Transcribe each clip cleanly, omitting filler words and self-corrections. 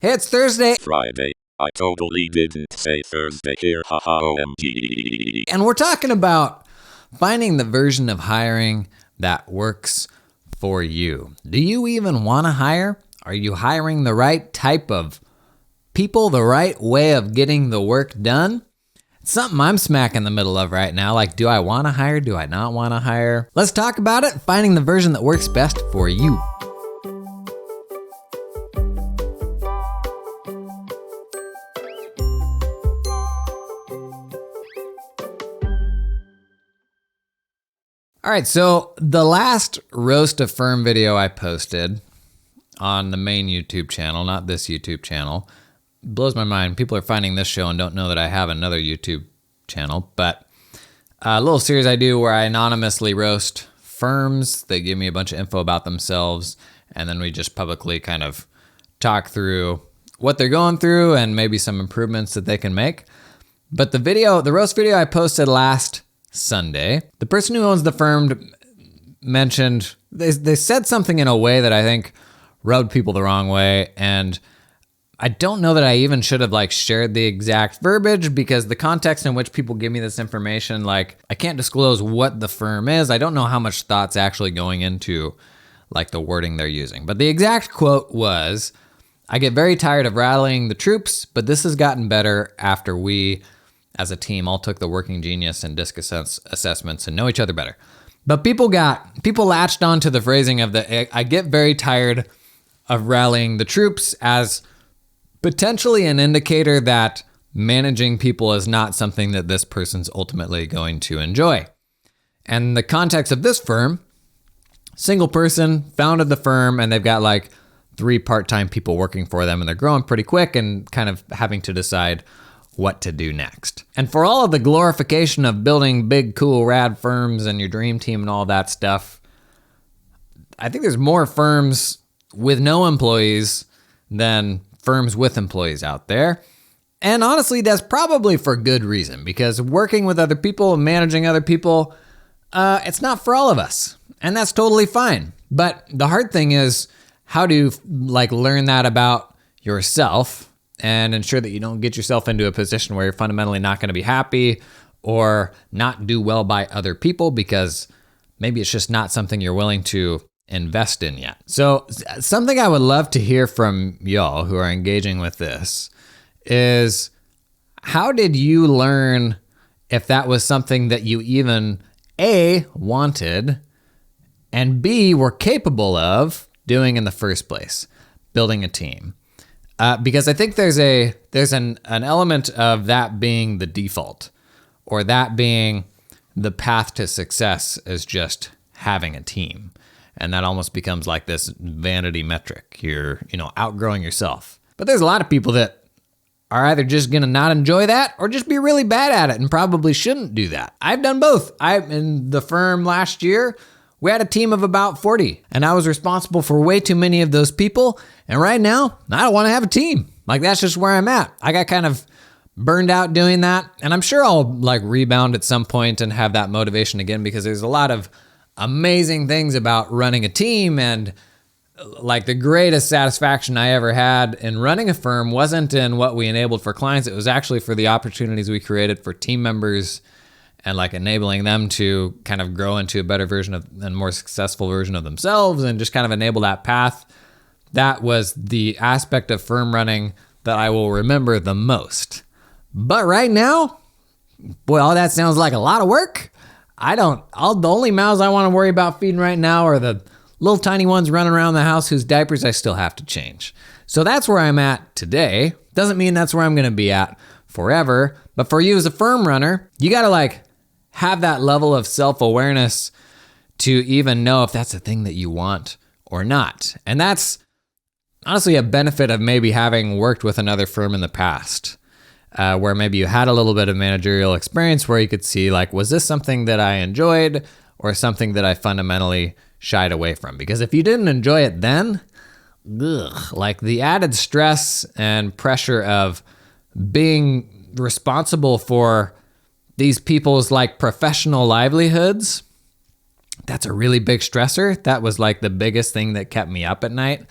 Hey, it's Thursday. Friday. I totally didn't say Thursday here, haha, OMG. And we're talking about finding the version of hiring that works for you. Do you even want to hire? Are you hiring the right type of people, the right way of getting the work done? It's something I'm smack in the middle of right now. Like, do I want to hire? Do I not want to hire? Let's talk about it, finding the version that works best for you. All right, so the last Roast a Firm video I posted on the main YouTube channel, not this YouTube channel, blows my mind. People are finding this show and don't know that I have another YouTube channel, but a little series I do where I anonymously roast firms. They give me a bunch of info about themselves, and then we just publicly kind of talk through what they're going through and maybe some improvements that they can make. But the roast video I posted last Sunday, the person who owns the firm mentioned, they said something in a way that I think rubbed people the wrong way, and I don't know that I even should have shared the exact verbiage, because the context in which people give me this information, I can't disclose what the firm is. I don't know how much thought's actually going into the wording they're using. But the exact quote was, "I get very tired of rallying the troops, but this has gotten better after we as a team all took the Working Genius and DISC assessments and know each other better." But people latched onto the phrasing of I get very tired of rallying the troops as potentially an indicator that managing people is not something that this person's ultimately going to enjoy. And the context of this firm, single person, founded the firm, and they've got 3 part-time people working for them, and they're growing pretty quick and kind of having to decide what to do next. And for all of the glorification of building big, cool, rad firms and your dream team and all that stuff, I think there's more firms with no employees than firms with employees out there. And honestly, that's probably for good reason, because working with other people and managing other people, it's not for all of us. And that's totally fine. But the hard thing is how to learn that about yourself and ensure that you don't get yourself into a position where you're fundamentally not going to be happy or not do well by other people because maybe it's just not something you're willing to invest in yet. So something I would love to hear from y'all who are engaging with this is, how did you learn if that was something that you even A, wanted, and B, were capable of doing in the first place, building a team? Because I think there's an element of that being the default, or that being the path to success is just having a team. And that almost becomes this vanity metric. You're, outgrowing yourself. But there's a lot of people that are either just going to not enjoy that or just be really bad at it and probably shouldn't do that. I've done both. In the firm last year, we had a team of about 40, and I was responsible for way too many of those people. And right now, I don't want to have a team. That's just where I'm at. I got kind of burned out doing that, and I'm sure I'll rebound at some point and have that motivation again, because there's a lot of amazing things about running a team. And the greatest satisfaction I ever had in running a firm wasn't in what we enabled for clients. It was actually for the opportunities we created for team members and enabling them to kind of grow into a better version of and more successful version of themselves, and just kind of enable that path. That was the aspect of firm running that I will remember the most. But right now, boy, all that sounds like a lot of work. The only mouths I want to worry about feeding right now are the little tiny ones running around the house whose diapers I still have to change. So that's where I'm at today. Doesn't mean that's where I'm going to be at forever. But for you as a firm runner, you got to have that level of self-awareness to even know if that's a thing that you want or not. And that's honestly a benefit of maybe having worked with another firm in the past, where maybe you had a little bit of managerial experience where you could see, was this something that I enjoyed or something that I fundamentally shied away from? Because if you didn't enjoy it then, the added stress and pressure of being responsible for these people's professional livelihoods, that's a really big stressor. That was the biggest thing that kept me up at night.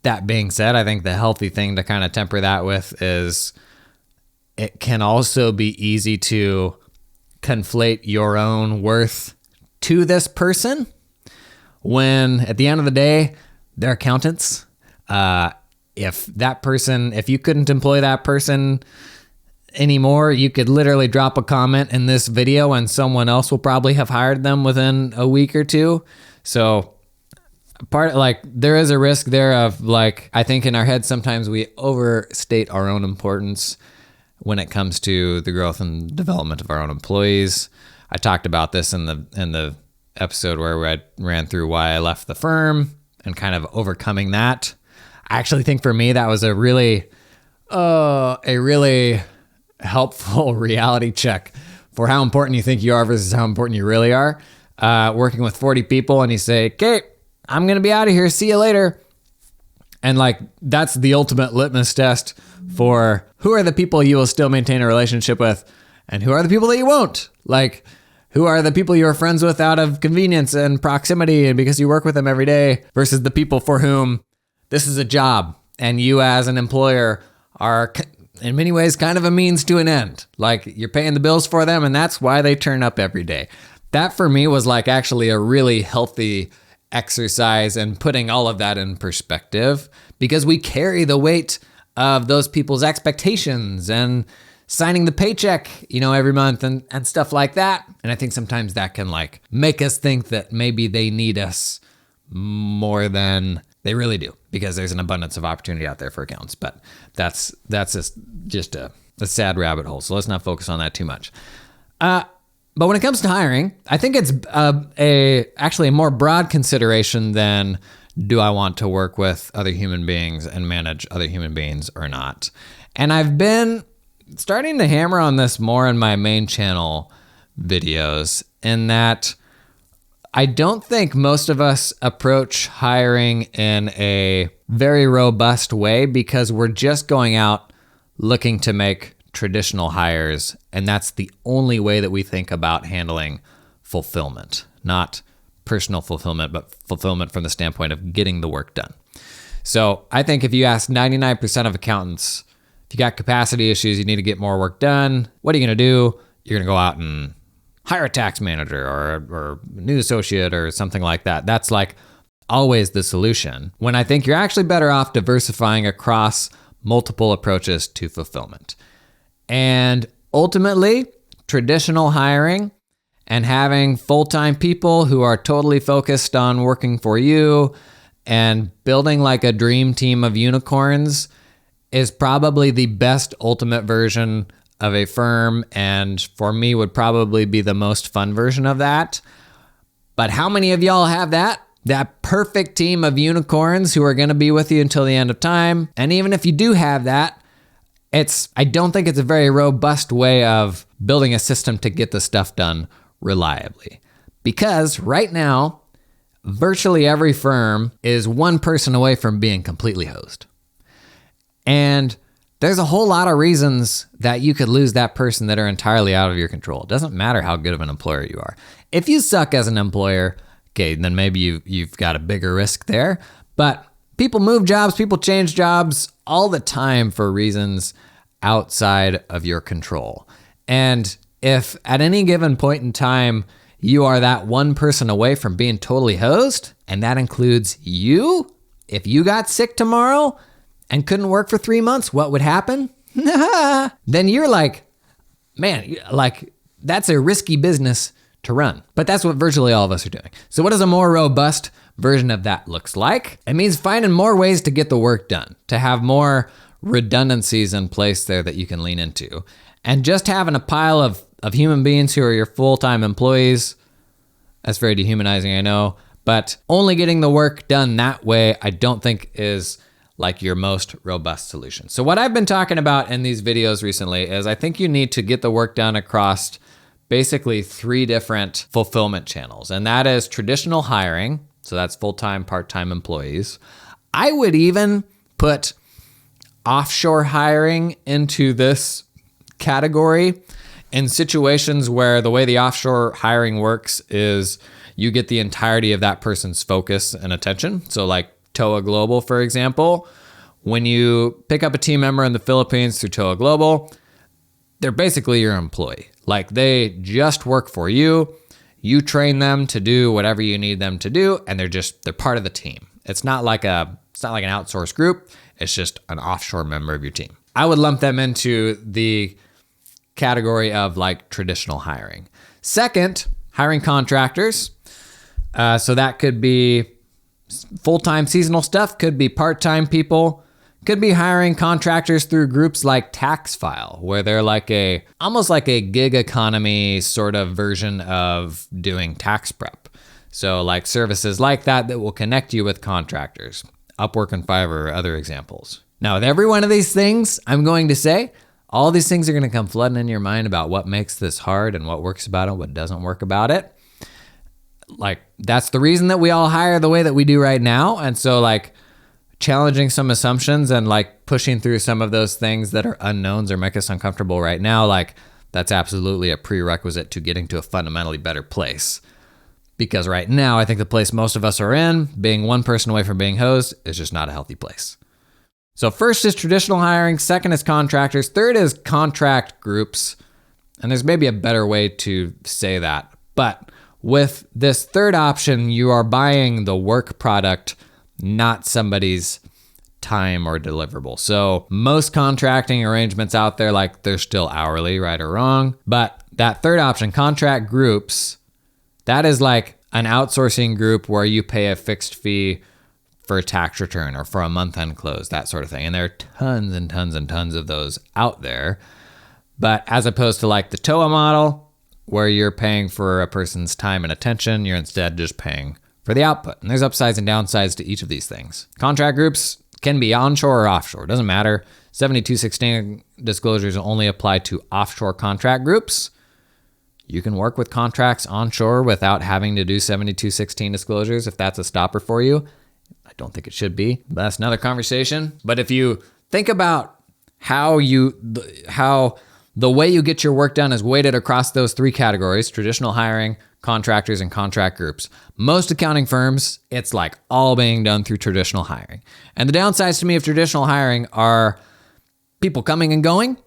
That being said, I think the healthy thing to kind of temper that with is it can also be easy to conflate your own worth to this person when at the end of the day, they're accountants. If you couldn't employ that person anymore, you could literally drop a comment in this video and someone else will probably have hired them within a week or two. So there is a risk there of I think in our head sometimes we overstate our own importance when it comes to the growth and development of our own employees. I talked about this in the episode where I ran through why I left the firm and kind of overcoming that. I actually think for me that was a really helpful reality check for how important you think you are versus how important you really are. Working with 40 people and you say, okay, I'm going to be out of here. See you later. And that's the ultimate litmus test for who are the people you will still maintain a relationship with and who are the people that you won't. Who are the people you're friends with out of convenience and proximity and because you work with them every day versus the people for whom this is a job and you as an employer are in many ways kind of a means to an end. You're paying the bills for them and that's why they turn up every day. That for me was actually a really healthy exercise and putting all of that in perspective because we carry the weight of those people's expectations and signing the paycheck, every month and stuff like that. And I think sometimes that can make us think that maybe they need us more than they really do because there's an abundance of opportunity out there for accountants. But that's just a sad rabbit hole. So let's not focus on that too much. But when it comes to hiring, I think it's actually a more broad consideration than do I want to work with other human beings and manage other human beings or not. And I've been starting to hammer on this more in my main channel videos in that I don't think most of us approach hiring in a very robust way because we're just going out looking to make traditional hires, and that's the only way that we think about handling fulfillment, not personal fulfillment, but fulfillment from the standpoint of getting the work done. So I think if you ask 99% of accountants, if you got capacity issues, you need to get more work done, what are you going to do? You're going to go out and hire a tax manager or a new associate or something like that. That's always the solution, when I think you're actually better off diversifying across multiple approaches to fulfillment. And ultimately, traditional hiring and having full-time people who are totally focused on working for you and building a dream team of unicorns is probably the best ultimate version of a firm, and for me would probably be the most fun version of that. But how many of y'all have that perfect team of unicorns who are going to be with you until the end of time? And even if you do have that, I don't think it's a very robust way of building a system to get the stuff done reliably. Because right now, virtually every firm is one person away from being completely hosed. And there's a whole lot of reasons that you could lose that person that are entirely out of your control. It doesn't matter how good of an employer you are. If you suck as an employer, okay, then maybe you've got a bigger risk there. But people move jobs, people change jobs all the time for reasons outside of your control. And if at any given point in time, you are that one person away from being totally hosed, and that includes you, if you got sick tomorrow and couldn't work for 3 months, what would happen? Then you're man, that's a risky business to run. But that's what virtually all of us are doing. So what does a more robust version of that looks like? It means finding more ways to get the work done, to have more redundancies in place there that you can lean into. And just having a pile of human beings who are your full-time employees, that's very dehumanizing, I know, but only getting the work done that way, I don't think is your most robust solution. So what I've been talking about in these videos recently is I think you need to get the work done across basically 3 different fulfillment channels. And that is traditional hiring. So that's full-time, part-time employees. I would even put offshore hiring into this category in situations where the way the offshore hiring works is you get the entirety of that person's focus and attention. So TOA Global, for example, when you pick up a team member in the Philippines through TOA Global, they're basically your employee. Like they just work for you. You train them to do whatever you need them to do, and they're part of the team. It's not like an outsourced group. It's just an offshore member of your team. I would lump them into the category of like traditional hiring. Second, hiring contractors. So that could be full-time seasonal stuff, could be part-time people, could be hiring contractors through groups like TaxFile, where they're like almost like a gig economy sort of version of doing tax prep. So like services like that will connect you with contractors. Upwork and Fiverr are other examples. Now, with every one of these things, I'm going to say, all these things are going to come flooding in your mind about what makes this hard and what works about it, what doesn't work about it. Like, that's the reason that we all hire the way that we do right now. And so, like, challenging some assumptions and, like, pushing through some of those things that are unknowns or make us uncomfortable right now, like, that's absolutely a prerequisite to getting to a fundamentally better place. Because right now, I think the place most of us are in, being one person away from being hosed, is just not a healthy place. So first is traditional hiring, second is contractors, third is contract groups, and there's maybe a better way to say that. But with this third option, you are buying the work product, not somebody's time or deliverable. So most contracting arrangements out there, like they're still hourly, right or wrong. But that third option, contract groups, that is like an outsourcing group where you pay a fixed fee for a tax return or for a month-end close, that sort of thing. And there are tons and tons and tons of those out there. But as opposed to like the TOA model, where you're paying for a person's time and attention, you're instead just paying for the output. And there's upsides and downsides to each of these things. Contract groups can be onshore or offshore. It doesn't matter. 7216 disclosures only apply to offshore contract groups. You can work with contracts onshore without having to do 7216 disclosures if that's a stopper for you. I don't think it should be. That's another conversation. But if you think about how the way you get your work done is weighted across those three categories, traditional hiring, contractors, and contract groups. Most accounting firms, it's like all being done through traditional hiring. And the downsides to me of traditional hiring are people coming and going,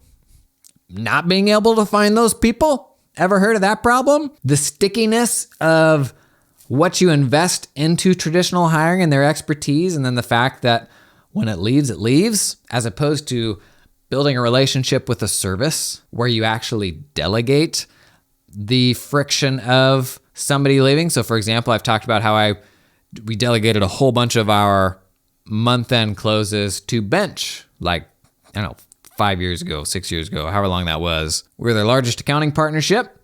not being able to find those people. Ever heard of that problem? The stickiness of what you invest into traditional hiring and their expertise, and then the fact that when it leaves, as opposed to building a relationship with a service where you actually delegate the friction of somebody leaving. So for example, I've talked about how we delegated a whole bunch of our month-end closes to Bench, like, I don't know, 5 years ago, 6 years ago, however long that was. We're their largest accounting partnership,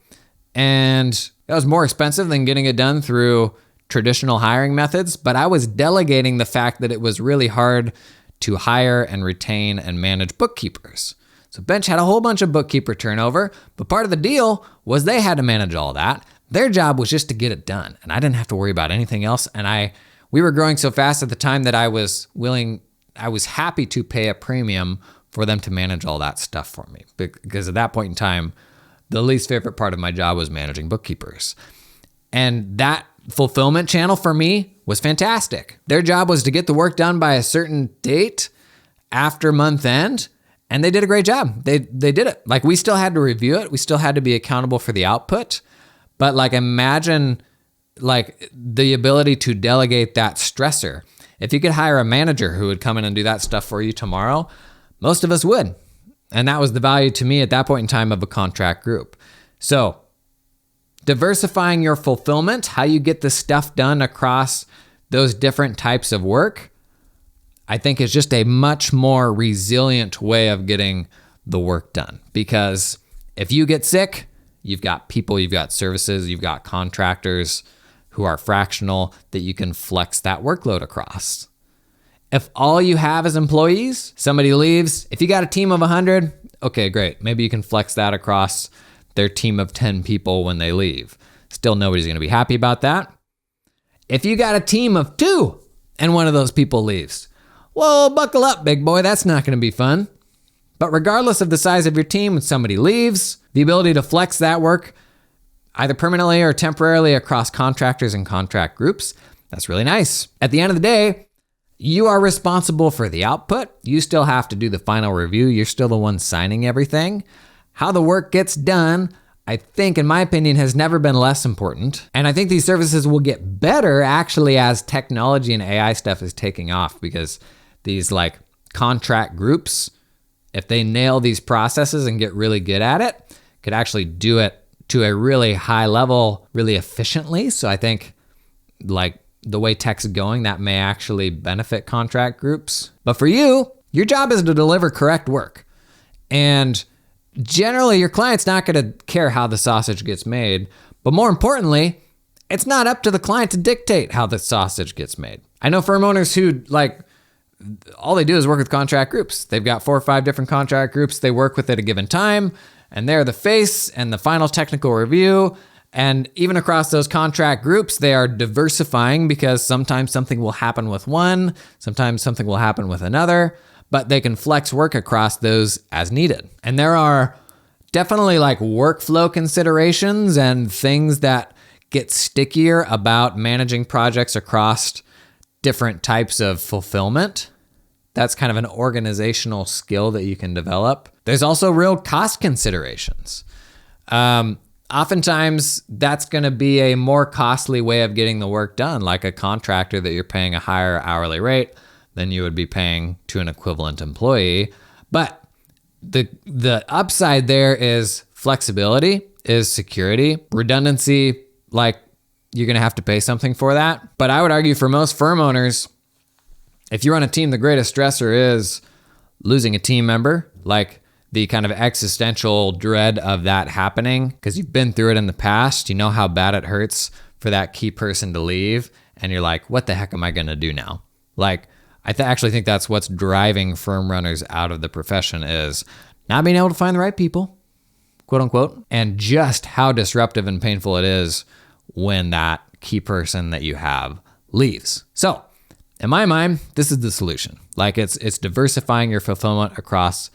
and that was more expensive than getting it done through traditional hiring methods, but I was delegating the fact that it was really hard to hire and retain and manage bookkeepers. So Bench had a whole bunch of bookkeeper turnover, but part of the deal was they had to manage all that. Their job was just to get it done, and I didn't have to worry about anything else. And we were growing so fast at the time that I was happy to pay a premium for them to manage all that stuff for me. Because at that point in time, the least favorite part of my job was managing bookkeepers. And that fulfillment channel for me was fantastic. Their job was to get the work done by a certain date after month end, and they did a great job. They did it. Like, we still had to review it. We still had to be accountable for the output. But like, imagine like the ability to delegate that stressor. If you could hire a manager who would come in and do that stuff for you tomorrow, most of us would. And that was the value to me at that point in time of a contract group. So diversifying your fulfillment, how you get the stuff done across those different types of work, I think is just a much more resilient way of getting the work done. Because if you get sick, you've got people, you've got services, you've got contractors who are fractional that you can flex that workload across. If all you have is employees, somebody leaves, if you got a team of 100, okay, great. Maybe you can flex that across their team of 10 people when they leave. Still, nobody's going to be happy about that. If you got a team of 2 and one of those people leaves, well, buckle up, big boy. That's not going to be fun. But regardless of the size of your team, when somebody leaves, the ability to flex that work either permanently or temporarily across contractors and contract groups, that's really nice. At the end of the day, You are responsible for the output. You still have to do the final review. You're still the one signing everything. How the work gets done, I think, in my opinion, has never been less important. And I think these services will get better actually as technology and AI stuff is taking off, because these like contract groups, if they nail these processes and get really good at it, could actually do it to a really high level, really efficiently. So I think like the way tech's going, that may actually benefit contract groups. But for you, your job is to deliver correct work. And generally, your client's not going to care how the sausage gets made. But more importantly, it's not up to the client to dictate how the sausage gets made. I know firm owners who like, all they do is work with contract groups. They've got 4 or 5 different contract groups they work with at a given time, and they're the face and the final technical review. And even across those contract groups, they are diversifying, because sometimes something will happen with one, sometimes something will happen with another, but they can flex work across those as needed. And there are definitely like workflow considerations and things that get stickier about managing projects across different types of fulfillment. That's kind of an organizational skill that you can develop. There's also real cost considerations. Oftentimes, that's going to be a more costly way of getting the work done, like a contractor that you're paying a higher hourly rate than you would be paying to an equivalent employee. But the upside there is flexibility, is security, redundancy, like you're going to have to pay something for that. But I would argue for most firm owners, if you're on a team, the greatest stressor is losing a team member, like the kind of existential dread of that happening, because you've been through it in the past. You know how bad it hurts for that key person to leave, and you're like, what the heck am I going to do now? Like, I actually think that's what's driving firm runners out of the profession, is not being able to find the right people, quote unquote, and just how disruptive and painful it is when that key person that you have leaves. So in my mind, this is the solution. Like it's diversifying your fulfillment across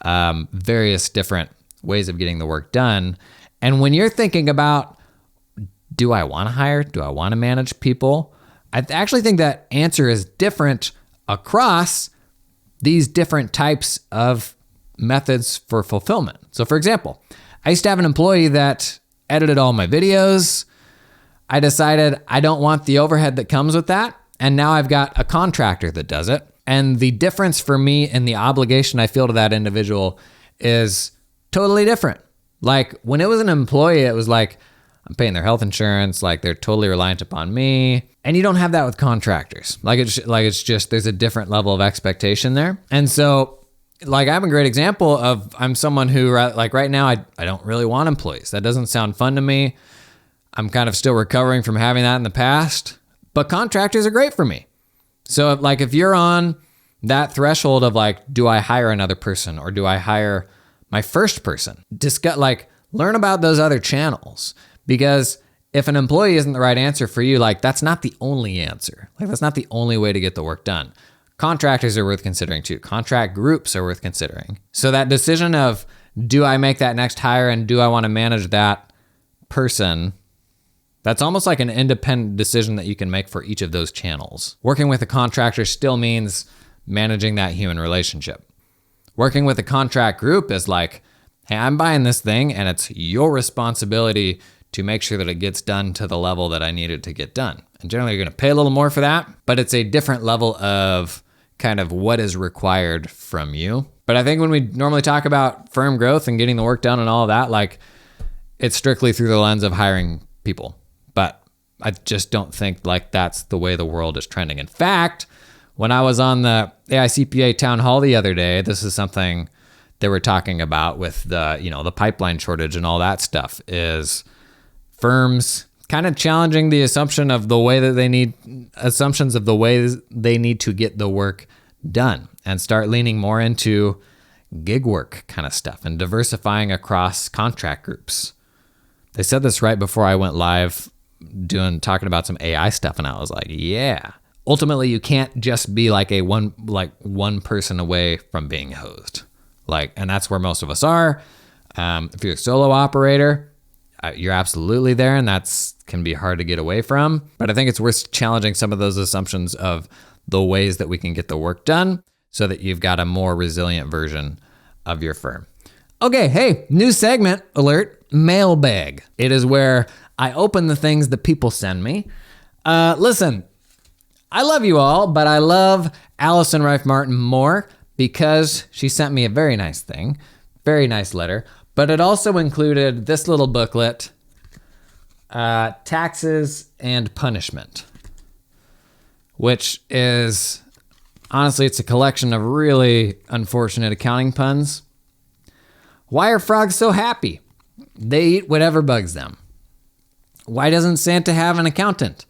various different ways of getting the work done. And when you're thinking about, do I want to hire? Do I want to manage people? I actually think that answer is different across these different types of methods for fulfillment. So for example, I used to have an employee that edited all my videos. I decided I don't want the overhead that comes with that. And now I've got a contractor that does it. And the difference for me and the obligation I feel to that individual is totally different. Like when it was an employee, it was like, I'm paying their health insurance, like they're totally reliant upon me. And you don't have that with contractors. It's just, there's a different level of expectation there. And so like I have a great example of, I'm someone who like right now, I don't really want employees. That doesn't sound fun to me. I'm kind of still recovering from having that in the past, but contractors are great for me. So like if you're on that threshold of like, do I hire another person or do I hire my first person? Learn about those other channels, because if an employee isn't the right answer for you, like that's not the only answer. Like that's not the only way to get the work done. Contractors are worth considering too. Contract groups are worth considering. So that decision of, do I make that next hire and do I want to manage that person? That's almost like an independent decision that you can make for each of those channels. Working with a contractor still means managing that human relationship. Working with a contract group is like, hey, I'm buying this thing and it's your responsibility to make sure that it gets done to the level that I need it to get done. And generally you're going to pay a little more for that, but it's a different level of kind of what is required from you. But I think when we normally talk about firm growth and getting the work done and all of that, like it's strictly through the lens of hiring people. But I just don't think like that's the way the world is trending. In fact, when I was on the AICPA town hall the other day, this is something they were talking about with the pipeline shortage and all that stuff, is firms kind of challenging the assumptions of the way they need to get the work done and start leaning more into gig work kind of stuff and diversifying across contract groups. They said this right before I went live talking about some AI stuff, and I was like, yeah. Ultimately, you can't just be like one person away from being hosed. And that's where most of us are. If you're a solo operator, you're absolutely there, and that's can be hard to get away from. But I think it's worth challenging some of those assumptions of the ways that we can get the work done so that you've got a more resilient version of your firm. Okay, hey, new segment alert, mailbag. It is where I open the things that people send me. Listen, I love you all, but I love Allison Rife Martin more because she sent me a very nice thing, very nice letter, but it also included this little booklet, Taxes and Punishment, which is, honestly, it's a collection of really unfortunate accounting puns. Why are frogs so happy? They eat whatever bugs them. Why doesn't Santa have an accountant?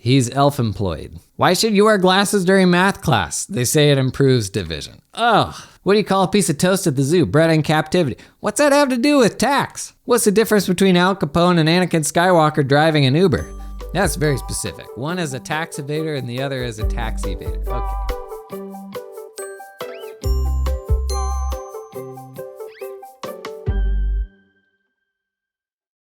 He's elf-employed. Why should you wear glasses during math class? They say it improves division. Ugh. What do you call a piece of toast at the zoo? Bred in captivity. What's that have to do with tax? What's the difference between Al Capone and Anakin Skywalker driving an Uber? That's very specific. One is a tax evader and the other is a tax evader. Okay.